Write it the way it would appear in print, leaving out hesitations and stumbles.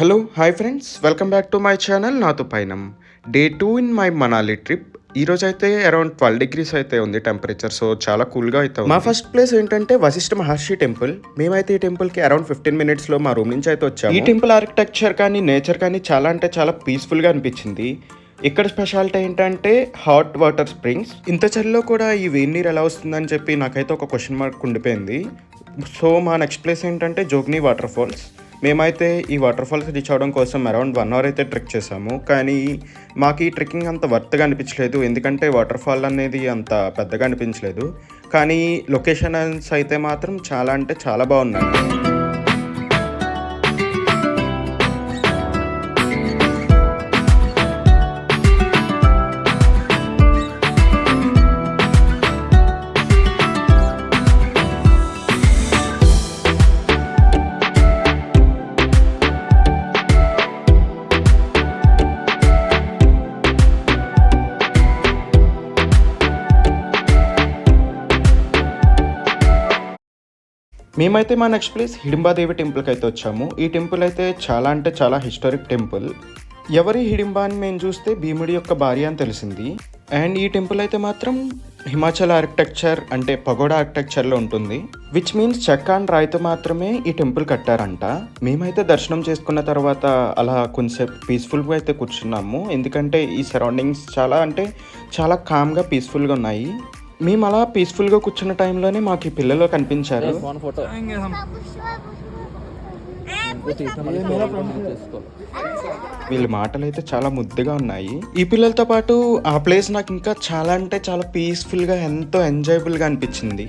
Hello hi friends, welcome back to my channel నాతో పైనం. Day 2 in my Manali trip. ఈరోజు అయితే అరౌండ్ 12 డిగ్రీస్ అయితే ఉంది టెంపరేచర్. సో చాలా కూల్గా అయితే ఉంది. మా ఫస్ట్ ప్లేస్ ఏంటంటే వశిష్ఠ మహర్షి టెంపుల్. మేమైతే ఈ టెంపుల్కి అరౌండ్ 15 మినిట్స్లో మా రూమ్ నుంచి అయితే వచ్చాము. ఈ టెంపుల్ ఆర్కిటెక్చర్ కానీ నేచర్ కానీ చాలా అంటే చాలా పీస్ఫుల్గా అనిపించింది. ఇక్కడ స్పెషాలిటీ ఏంటంటే హాట్ వాటర్ స్ప్రింగ్స్. ఇంత చలిలో కూడా ఈ వేడి నీరు ఎలా వస్తుందని చెప్పి నాకైతే ఒక క్వశ్చన్ మార్క్ ఉండిపోయింది. సో మా నెక్స్ట్ ప్లేస్ ఏంటంటే జోగ్ని వాటర్ ఫాల్స్. మేమైతే ఈ వాటర్ ఫాల్స్ రీచ్ అవడం కోసం అరౌండ్ 1 అవర్ అయితే ట్రెక్ చేసాము. కానీ మాకు ఈ ట్రెక్కింగ్ అంత వర్త్గా అనిపించలేదు, ఎందుకంటే వాటర్ ఫాల్ అనేది అంత పెద్దగా అనిపించలేదు. కానీ లొకేషన్స్ అయితే మాత్రం చాలా అంటే చాలా బాగున్నాయి. మేమైతే మా నెక్స్ట్ ప్లేస్ హిడింబాదేవి టెంపుల్కి అయితే వచ్చాము. ఈ టెంపుల్ అయితే చాలా అంటే చాలా హిస్టారిక్ టెంపుల్. ఎవరి హిడింబా అని మేము చూస్తే భీముడి యొక్క భార్య అని తెలిసింది. అండ్ ఈ టెంపుల్ అయితే మాత్రం హిమాచల్ ఆర్కిటెక్చర్ అంటే పగోడా ఆర్కిటెక్చర్లో ఉంటుంది. విచ్ మీన్స్ చెక్క అండ్ రాయితో మాత్రమే ఈ టెంపుల్ కట్టారంట. మేమైతే దర్శనం చేసుకున్న తర్వాత అలా కొంచెంసేపు పీస్ఫుల్గా అయితే కూర్చున్నాము, ఎందుకంటే ఈ సరౌండింగ్స్ చాలా అంటే చాలా కామ్గా పీస్ఫుల్గా ఉన్నాయి. మేము అలా పీస్ఫుల్గా కూర్చున్న టైంలోనే మాకు ఈ పిల్లలు కనిపించారు. వీళ్ళ మాటలు అయితే చాలా ముద్దుగా ఉన్నాయి. ఈ పిల్లలతో పాటు ఆ ప్లేస్ నాకు ఇంకా చాలా అంటే చాలా పీస్ఫుల్గా ఎంతో ఎంజాయబుల్గా అనిపించింది.